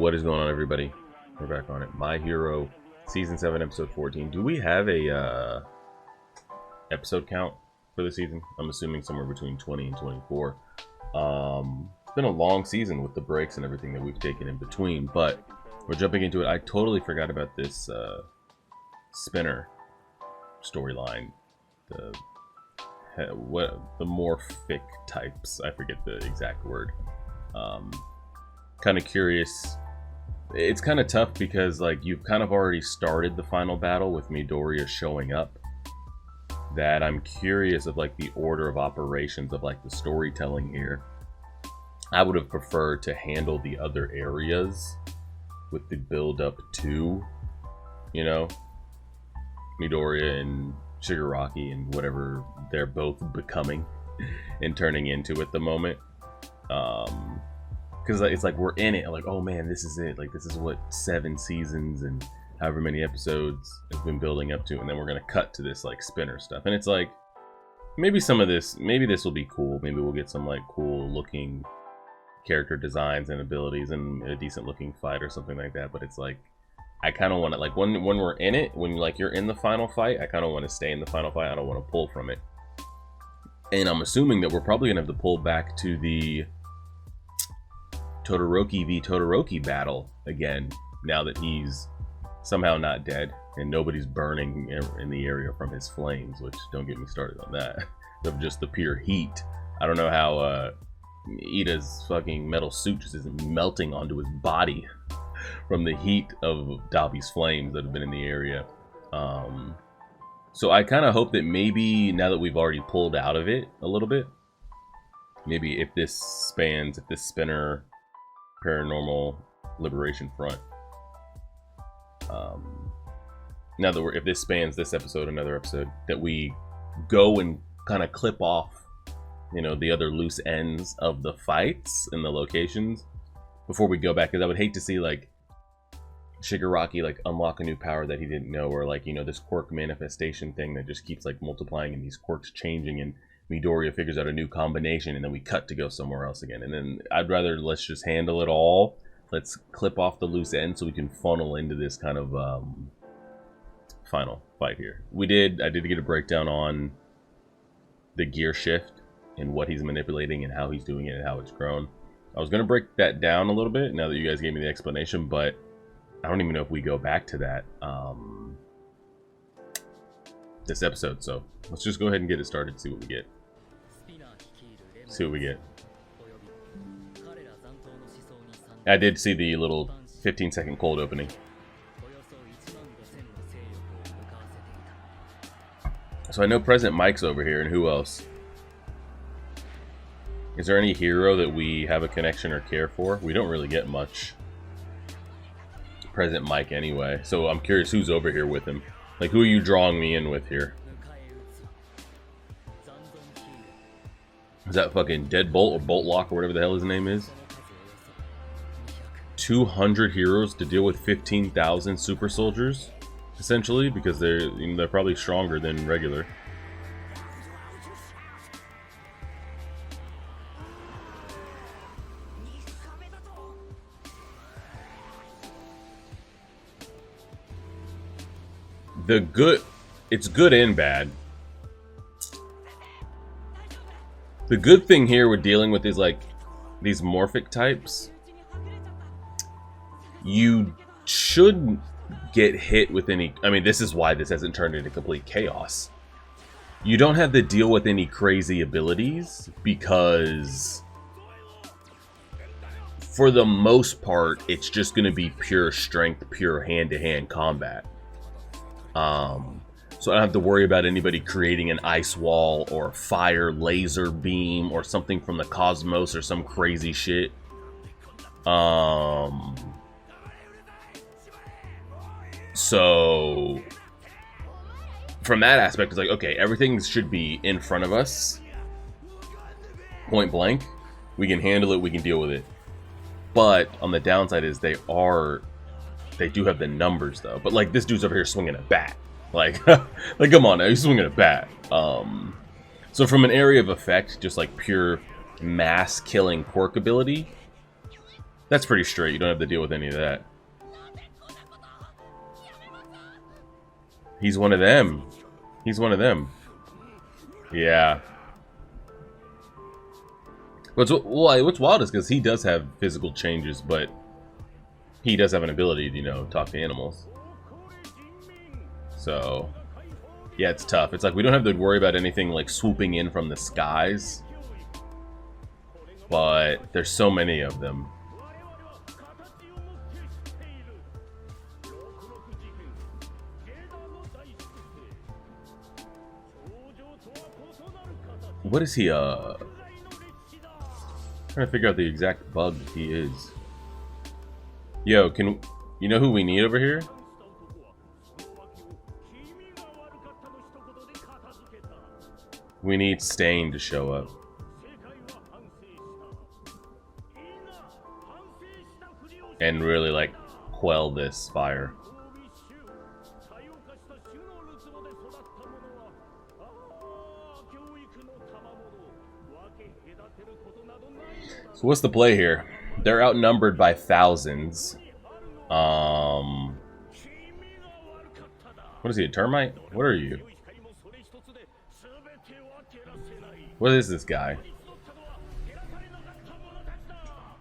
What is going on, everybody? We're back on it. My Hero, Season 7, Episode 14. Do we have a episode count for the season? I'm assuming somewhere between 20 and 24. It's been a long season with the breaks and everything that we've taken in between, but we're jumping into it. I totally forgot about this spinner storyline. The morphic types. I forget the exact word. Kind of curious. It's kind of tough because like you've kind of already started the final battle with Midoriya showing up. That I'm curious of like the order of operations of like the storytelling here. I would have preferred to handle the other areas with the build up to, you know, Midoriya and Shigaraki and whatever they're both becoming and turning into at the moment. Because it's like we're in it, like, oh man, this is it. Like, this is what 7 seasons and however many episodes have been building up to, and then we're gonna cut to this like spinner stuff. And it's like, maybe some of this, maybe this will be cool. Maybe we'll get some like cool looking character designs and abilities and a decent looking fight or something like that. But it's like, I kind of want to, like, when we're in it, when like you're in the final fight, I kind of want to stay in the final fight. I don't want to pull from it. And I'm assuming that we're probably gonna have to pull back to the Todoroki v Todoroki battle again, now that he's somehow not dead and nobody's burning in the area from his flames, which, don't get me started on that. Of just the pure heat. I don't know how Ida's fucking metal suit just isn't melting onto his body from the heat of Dabi's flames that have been in the area. So I kind of hope that maybe now that we've already pulled out of it a little bit, maybe if this spinner paranormal liberation front, now that if this spans this episode, another episode, that we go and kind of clip off, you know, the other loose ends of the fights and the locations before we go back, because I would hate to see like Shigaraki like unlock a new power that he didn't know, or like, you know, this quirk manifestation thing that just keeps like multiplying and these quirks changing, and Midoriya figures out a new combination, and then we cut to go somewhere else again. And then I'd rather let's just handle it all. Let's clip off the loose ends so we can funnel into this kind of final fight here. I did get a breakdown on the gear shift and what he's manipulating and how he's doing it and how it's grown. I was going to break that down a little bit now that you guys gave me the explanation, but I don't even know if we go back to that this episode. So let's just go ahead and get it started, see what we get. I did see the little 15-second cold opening. So I know President Mike's over here, and who else? Is there any hero that we have a connection or care for? We don't really get much President Mike anyway, so I'm curious who's over here with him. Like, who are you drawing me in with here? Is that fucking Deadbolt or Boltlock or whatever the hell his name is? 200 heroes to deal with 15,000 super soldiers, essentially, because they're probably stronger than regular. It's good and bad. The good thing here with dealing with these morphic types, you shouldn't get hit with any, I mean, this is why this hasn't turned into complete chaos. You don't have to deal with any crazy abilities because for the most part, it's just going to be pure strength, pure hand-to-hand combat. So I don't have to worry about anybody creating an ice wall or fire laser beam or something from the cosmos or some crazy shit. So from that aspect, it's like, okay, everything should be in front of us, point blank. We can handle it, we can deal with it. But on the downside is they do have the numbers though. But like, this dude's over here swinging a bat. Like, like, come on now, he's swinging a bat. So from an area of effect, just like pure mass killing quirk ability, That's pretty straight. You don't have to deal with any of that. He's one of them. He's one of them. Yeah. What's wild is because he does have physical changes, but he does have an ability to, you know, talk to animals. So, yeah, it's tough. It's like we don't have to worry about anything like swooping in from the skies, but there's so many of them. What is he, I'm trying to figure out the exact bug he is. Yo, you know who we need over here? We need Stain to show up. And really, like, quell this fire. So what's the play here? They're outnumbered by thousands. What is he, a termite? What are you? What is this guy?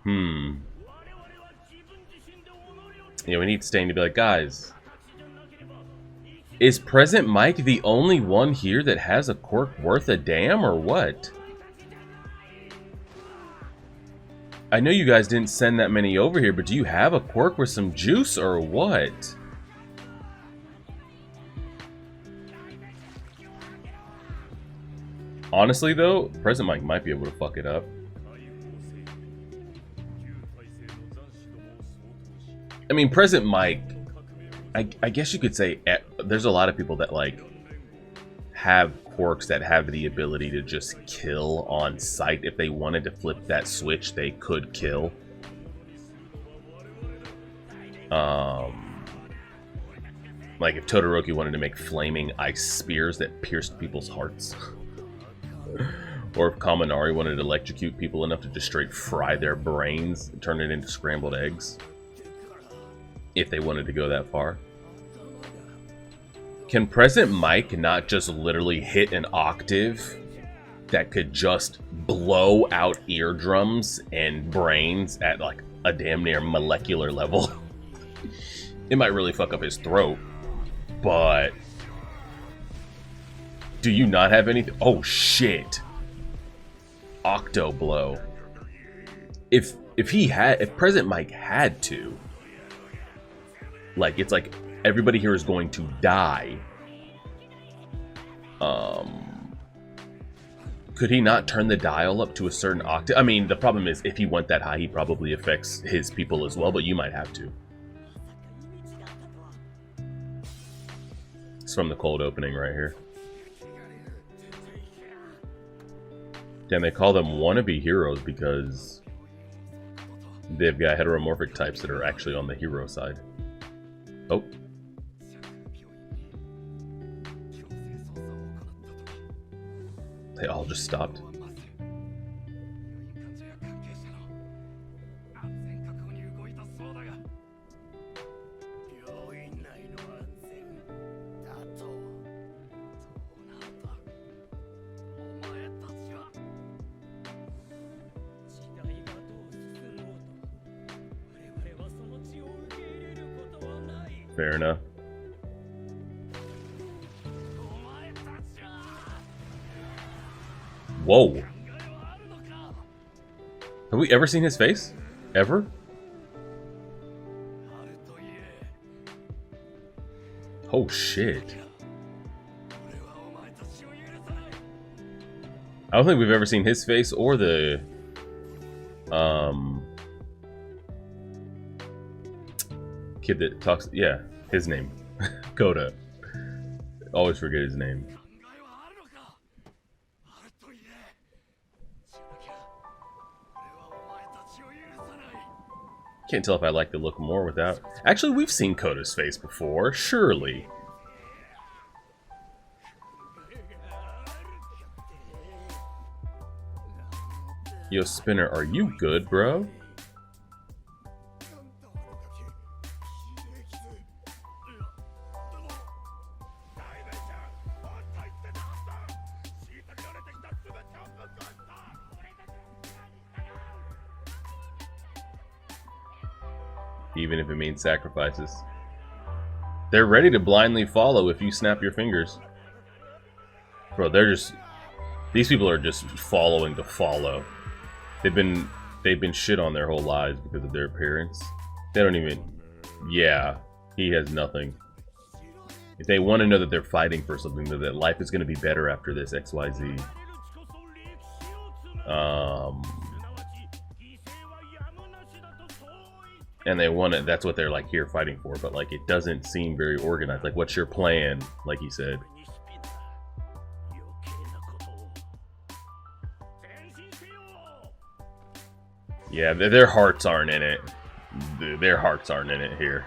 Yeah, we need Stain to be like, guys, is Present Mike the only one here that has a quirk worth a damn, or what? I know you guys didn't send that many over here, but do you have a quirk with some juice, or what? Honestly, though, Present Mike might be able to fuck it up. I mean, Present Mike, I guess you could say there's a lot of people that, like, have quirks that have the ability to just kill on sight. If they wanted to flip that switch, they could kill. Like if Todoroki wanted to make flaming ice spears that pierced people's hearts. Or if Kaminari wanted to electrocute people enough to just straight fry their brains and turn it into scrambled eggs. If they wanted to go that far. Can Present Mike not just literally hit an octave that could just blow out eardrums and brains at like a damn near molecular level? It might really fuck up his throat, but do you not have anything? Oh shit. Octo blow. If Present Mike had to, like, it's like everybody here is going to die. Could he not turn the dial up to a certain octave? I mean, the problem is if he went that high, he probably affects his people as well, but you might have to. It's from the cold opening right here. Damn, they call them wannabe heroes because they've got heteromorphic types that are actually on the hero side. Oh. They all just stopped. Fair enough. Whoa. Have we ever seen his face? Ever? Oh shit. I don't think we've ever seen his face or the kid that talks, yeah, his name. Koda. Always forget his name. Can't tell if I like the look more without. Actually, we've seen Koda's face before, surely. Yo, Spinner, are you good, bro? even if it means sacrifices. They're ready to blindly follow if you snap your fingers. Bro, these people are just following to follow. They've been shit on their whole lives because of their appearance. They don't even, yeah, he has nothing. If they want to know that they're fighting for something, that life is going to be better after this XYZ. And they want it, that's what they're like here fighting for, but like it doesn't seem very organized. Like, what's your plan? Like he said. Yeah, their hearts aren't in it. Their hearts aren't in it here.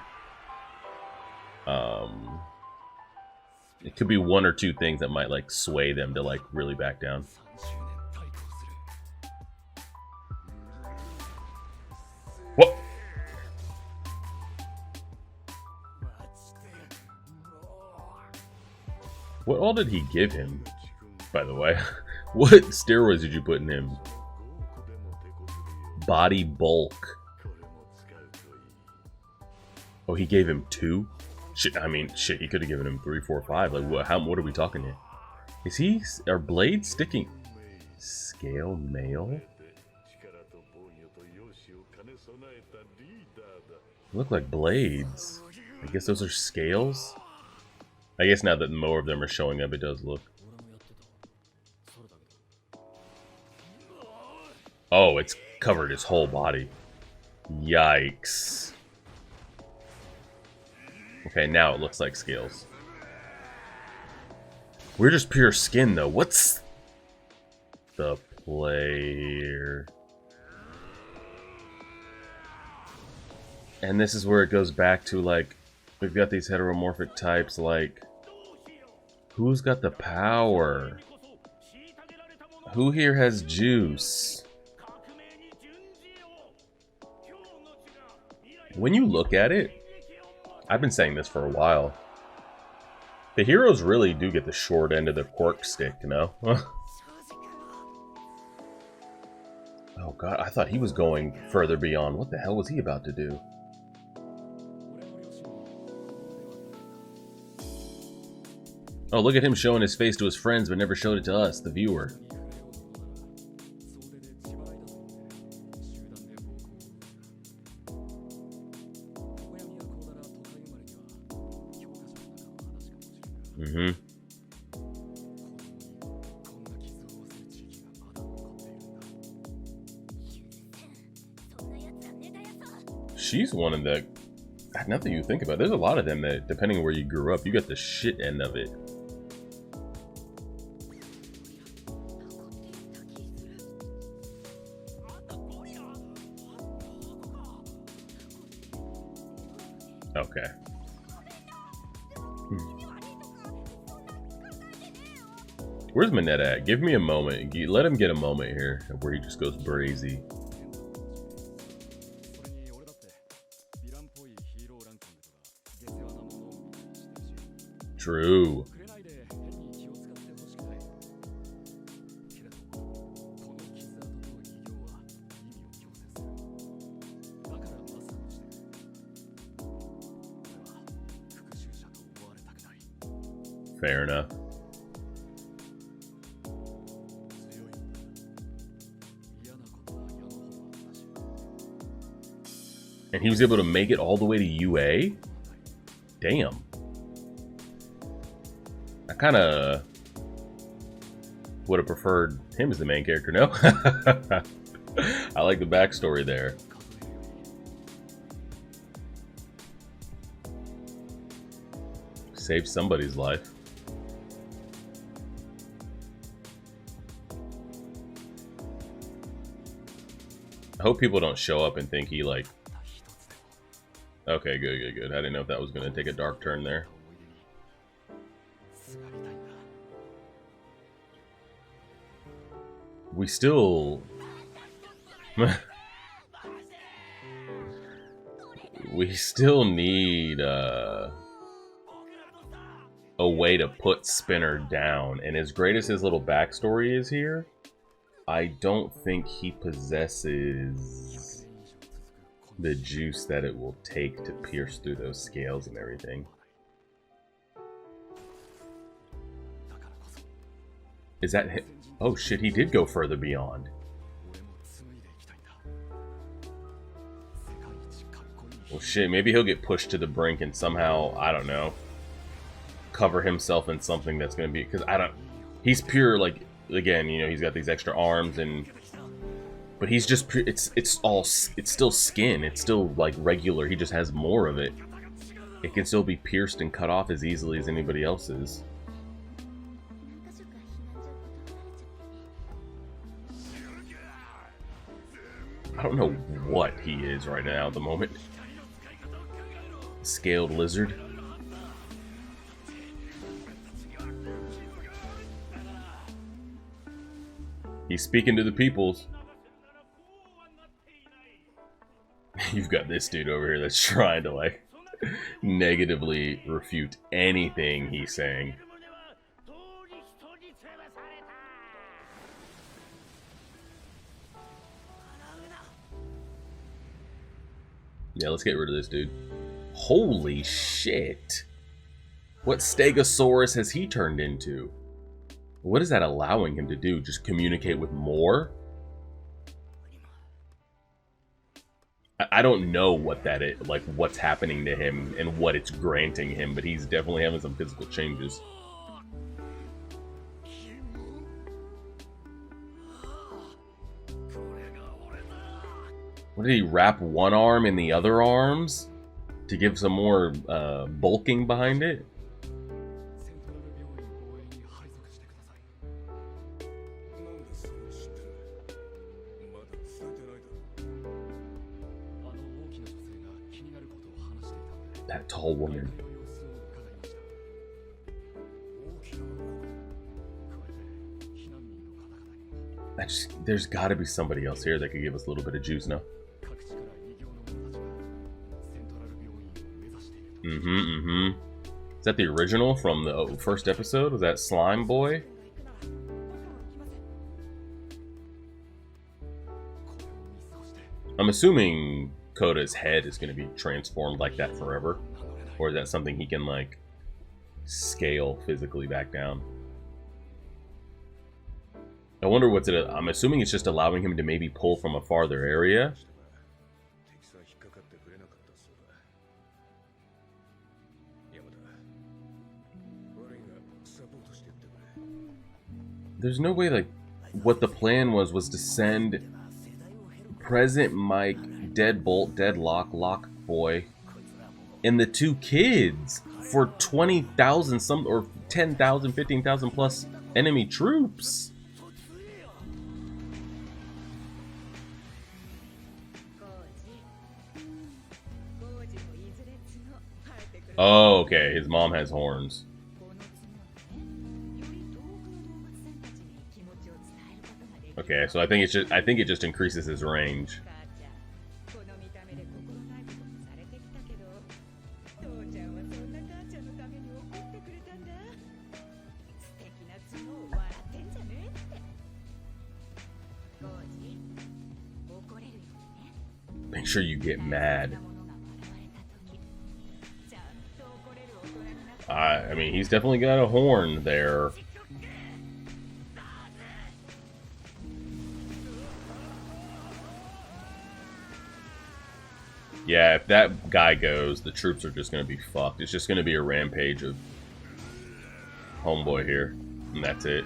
It could be one or two things that might like sway them to like really back down. What? What all did he give him, by the way? What steroids did you put in him? Body bulk. Oh, he gave him 2? Shit, I mean, shit, he could have given him 3, 4, 5. Like, what are we talking here? Are blades sticking? Scale mail? Look like blades. I guess those are scales? I guess now that more of them are showing up, it does look. Oh, it's covered his whole body. Yikes. Okay, now it looks like scales. We're just pure skin, though. What's the player? And this is where it goes back to, like, we've got these heteromorphic types, like, who's got the power? Who here has juice? When you look at it, I've been saying this for a while. The heroes really do get the short end of the quirk stick, you know? Oh god, I thought he was going further beyond. What the hell was he about to do? Oh, look at him showing his face to his friends, but never showed it to us, the viewer. She's one of the... Now that you think about it, there's a lot of them that, depending on where you grew up, you got the shit end of it. Okay. Where's Mineta at? Give me a moment. Let him get a moment here where he just goes brazy. True. Fair enough. And he was able to make it all the way to UA? Damn. I kind of would have preferred him as the main character, no? I like the backstory there. Saved somebody's life. I hope people don't show up and think he, like... Okay, good, good, good. I didn't know if that was going to take a dark turn there. We still... we still need a way to put Spinner down. And as great as his little backstory is here, I don't think he possesses The juice that it will take to pierce through those scales and everything. Is that him? Oh shit, he did go further beyond. Well shit, maybe he'll get pushed to the brink and somehow, I don't know, cover himself in something that's gonna be, because I don't, he's pure, like, again, you know, he's got these extra arms and, but he's just pure, it's still skin, it's still like regular, he just has more of it. It can still be pierced and cut off as easily as anybody else's. I don't know what he is right now at the moment. Scaled lizard. He's speaking to the peoples. You've got this dude over here that's trying to, like, negatively refute anything he's saying. Yeah, let's get rid of this dude. Holy shit! What Stegosaurus has he turned into? What is that allowing him to do? Just communicate with more? I don't know what that is, like what's happening to him and what it's granting him, but he's definitely having some physical changes. What did he wrap one arm in the other arms to give some more bulking behind it? That tall woman. There's got to be somebody else here that could give us a little bit of juice now. Is that the original from the first episode? Was that Slime Boy? I'm assuming Koda's head is going to be transformed like that forever. Or is that something he can, like, scale physically back down? I wonder what's it... I'm assuming it's just allowing him to maybe pull from a farther area. There's no way, like, what the plan was to send Present Mike, Deadbolt, Deadlock, Lock Boy, and the two kids for 20,000 some, or 10,000, 15,000 plus enemy troops. Oh, okay. His mom has horns. Okay, so I think it just increases his range. Make sure you get mad. I mean, he's definitely got a horn there. Yeah, if that guy goes, the troops are just going to be fucked. It's just going to be a rampage of homeboy here, and that's it.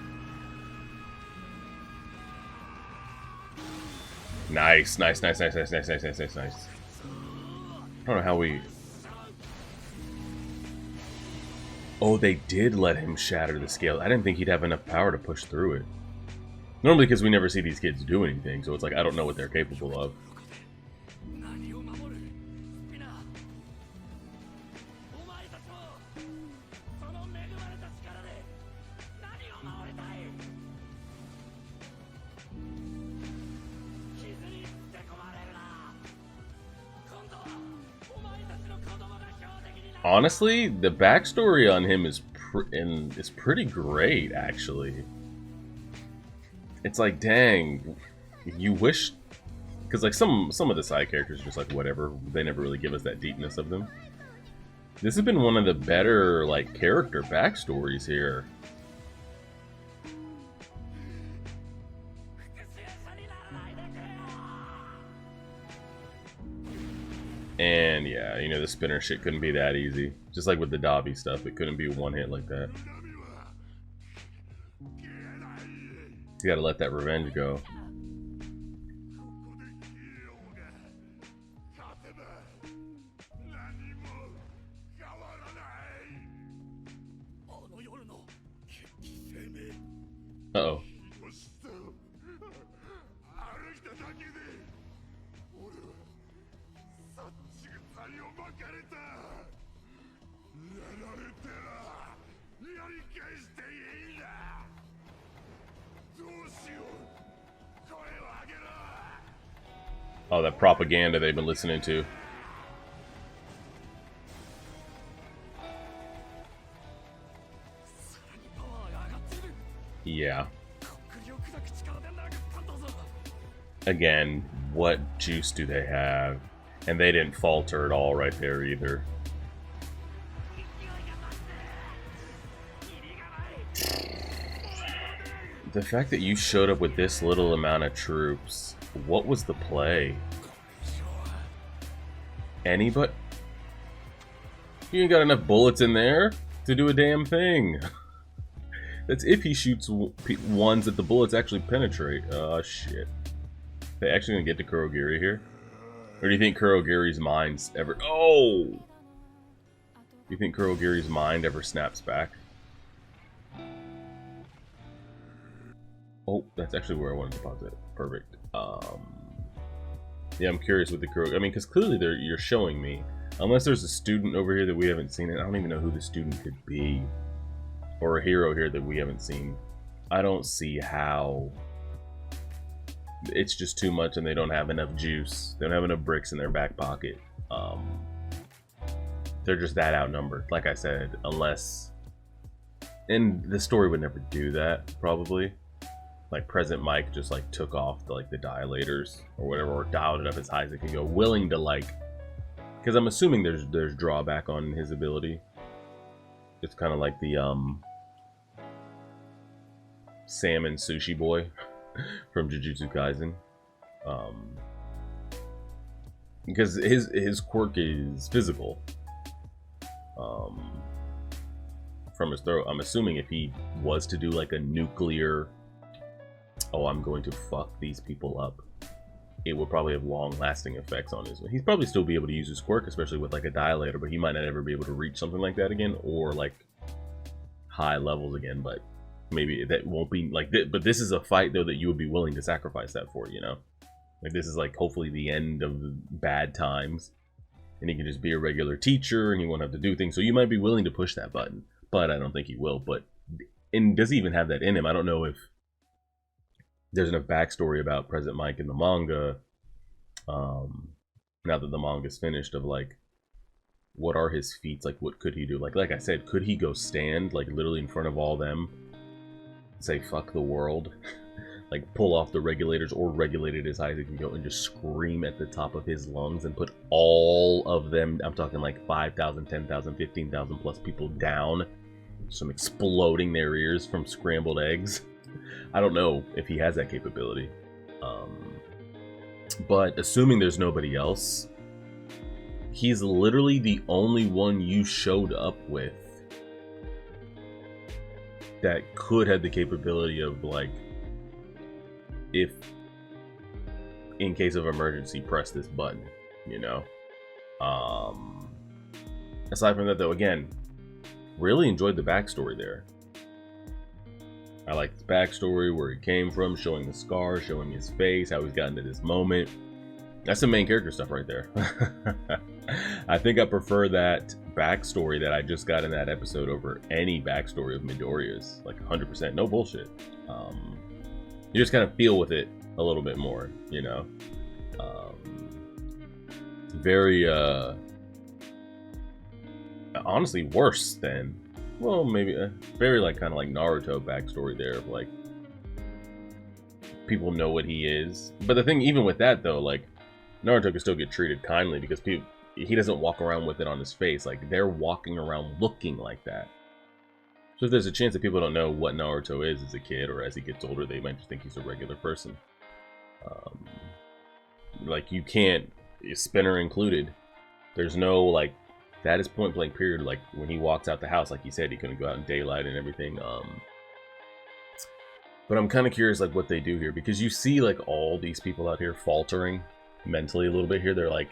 Nice, nice, nice, nice, nice, nice, nice, nice, nice, nice. I don't know how we... Oh, they did let him shatter the scale. I didn't think he'd have enough power to push through it. Normally, because we never see these kids do anything, so it's like, I don't know what they're capable of. Honestly, the backstory on him is pretty great, actually. It's like, dang, you wish Because like some of the side characters are just like whatever. They never really give us that deepness of them. This has been one of the better like character backstories here. And yeah, you know, the spinner shit couldn't be that easy. Just like with the Dabi stuff, it couldn't be one hit like that. You gotta let that revenge go. Uh-oh. Oh, that propaganda they've been listening to. Yeah. Again, what juice do they have? And they didn't falter at all right there either. The fact that you showed up with this little amount of troops, what was the play? Anybody? You ain't got enough bullets in there to do a damn thing. That's if he shoots ones that the bullets actually penetrate. Oh shit. They actually gonna get to Kurogiri here? Or do you think Kurogiri's mind's ever... Oh! Do you think Kurogiri's mind ever snaps back? Oh, that's actually where I wanted to pause it. Perfect. Yeah, I'm curious with the Kurogiri. I mean, because clearly you're showing me. Unless there's a student over here that we haven't seen, and I don't even know who the student could be. Or a hero here that we haven't seen. I don't see how... It's just too much and they don't have enough juice. They don't have enough bricks in their back pocket. They're just that outnumbered, like I said, unless... And the story would never do that, probably. Like President Mike just like took off the dilators or whatever, or dialed it up as high as it could go, willing to like... Because I'm assuming there's drawback on his ability. It's kind of like the salmon sushi boy from Jujutsu Kaisen, because his quirk is physical from his throat. I'm assuming if he was to do like a nuclear, oh, I'm going to fuck these people up, it would probably have long-lasting effects on his... He'd probably still be able to use his quirk, especially with like a dilator, but he might not ever be able to reach something like that again, or like high levels again. But maybe that won't be like this. But this is a fight though that you would be willing to sacrifice that for, you know? Like this is like hopefully the end of bad times, and he can just be a regular teacher and he won't have to do things. So you might be willing to push that button, but I don't think he will. But, and does he even have that in him? I don't know if there's enough backstory about President Mike in the manga, now that the manga's finished, of like, what are his feats? Like, what could he do? Like I said, could he go stand, like, literally in front of all them, say, fuck the world, like, pull off the regulators, or regulate it as high as he can go, and just scream at the top of his lungs and put all of them, I'm talking like 5,000, 10,000, 15,000 plus people down, some exploding their ears from scrambled eggs? I don't know if he has that capability. But assuming there's nobody else, he's literally the only one you showed up with that could have the capability of, like, if in case of emergency, press this button, you know? Aside from that though, again, really enjoyed the backstory there. I like his backstory, where he came from, showing the scars, showing his face, how he's gotten to this moment. That's the main character stuff right there. I think I prefer that backstory that I just got in that episode over any backstory of Midoriya's. Like 100%, no bullshit. You just kind of feel with it a little bit more, you know? Very, honestly worse than... Well, maybe very like kind of like Naruto backstory there of like people know what he is. But the thing, even with that though, like Naruto can still get treated kindly because he doesn't walk around with it on his face. Like they're walking around looking like that. So if there's a chance that people don't know what Naruto is as a kid, or as he gets older, they might just think he's a regular person. Like you can't, Spinner included. There's no like, that is point blank period. Like when he walks out the house, like he said, he couldn't go out in daylight and everything. But I'm kind of curious like what they do here, because you see like all these people out here faltering mentally a little bit here. They're like,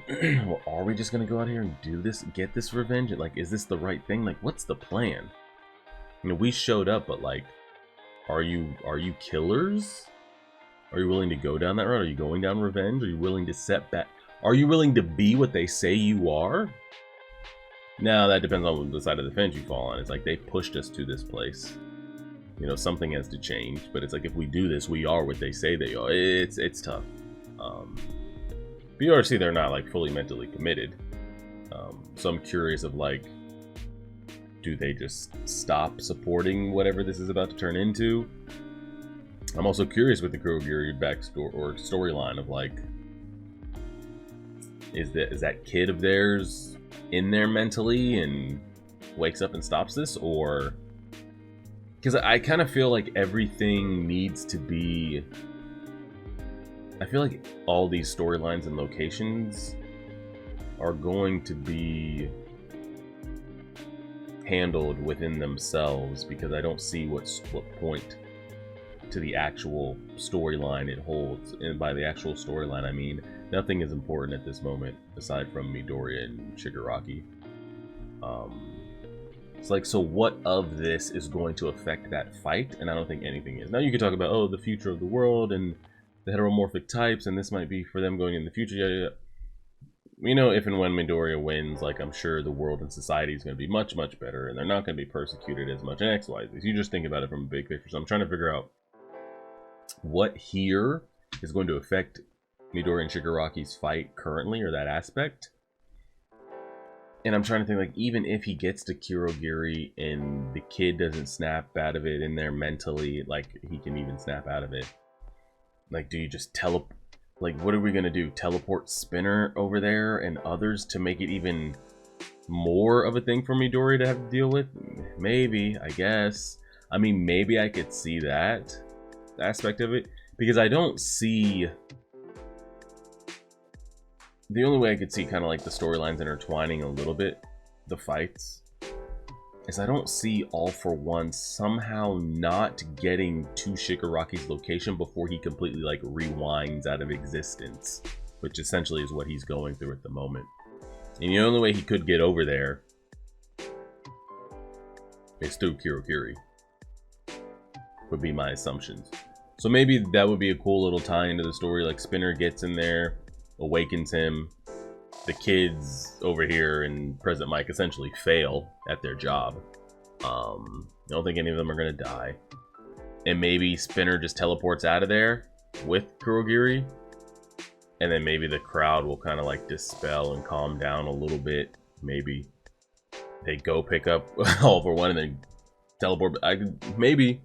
well, are we just gonna go out here and do this, get this revenge? Like, is this the right thing? Like, what's the plan? You know, we showed up, but like, are you killers? Are you willing to go down that road? Are you going down revenge? Are you willing to set back? Are you willing to be what they say you are? Now that depends on the side of the fence you fall on. It's like they pushed us to this place. You know, something has to change. But it's like if we do this, we are what they say they are. It's tough. But you already see they're not like fully mentally committed. So I'm curious of like, do they just stop supporting whatever this is about to turn into? I'm also curious with the Kurogiri backstory or storyline of like, is that kid of theirs in there mentally and wakes up and stops this? Or because I kind of feel like everything needs to be, I feel like all these storylines and locations are going to be handled within themselves, because I don't see what point to the actual storyline it holds. And by the actual storyline, I mean nothing is important at this moment aside from Midoriya and Shigaraki. It's like, so what of this is going to affect that fight? And I don't think anything is. Now you could talk about, oh, the future of the world and the heteromorphic types, and this might be for them going in the future. Yeah. You know, if and when Midoriya wins, like, I'm sure the world and society is going to be much, much better, and they're not going to be persecuted as much, and X, Y, Z. You just think about it from a big picture. So I'm trying to figure out what here is going to affect Midoriya and Shigaraki's fight currently, or that aspect. And I'm trying to think, like, even if he gets to Kurogiri and the kid doesn't snap out of it in there mentally, like, he can even snap out of it. Like, do you just like, what are we gonna do? Teleport Spinner over there and others to make it even more of a thing for Midoriya to have to deal with? Maybe, I guess. I mean, maybe I could see that aspect of it, because I don't see... The only way I could see kind of like the storylines intertwining a little bit, the fights, is I don't see All For One somehow not getting to Shigaraki's location before he completely like rewinds out of existence, which essentially is what he's going through at the moment. And the only way he could get over there is through Kurogiri, would be my assumptions. So maybe that would be a cool little tie into the story, like Spinner gets in there, awakens him, the kids over here and President Mike essentially fail at their job. I don't think any of them are gonna die, and maybe Spinner just teleports out of there with Kurogiri, and then maybe the crowd will kind of like dispel and calm down a little bit. Maybe they go pick up All For One and then teleport. Maybe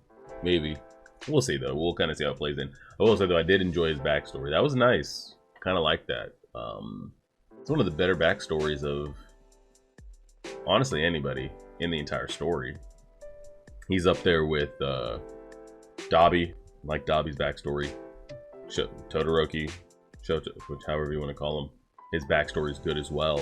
we'll see though. We'll kind of see how it plays in. I will say though, I did enjoy his backstory. That was nice. Kind of like that. It's one of the better backstories of honestly anybody in the entire story. He's up there with Dabi, like Dabi's backstory. Todoroki, Shoto, however you want to call him, his backstory is good as well.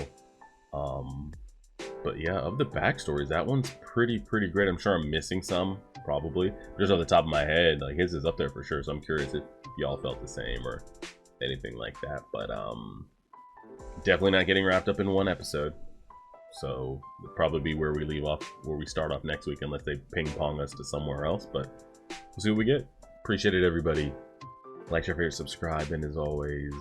But yeah, of the backstories, that one's pretty great. I'm sure I'm missing some, probably. Just off the top of my head, like his is up there for sure. So I'm curious if y'all felt the same or anything like that. But definitely not getting wrapped up in one episode. So it'll probably be where we leave off, where we start off next week, unless they ping pong us to somewhere else. But we'll see what we get. Appreciate it, everybody. Like, share, favorite, subscribe, and as always,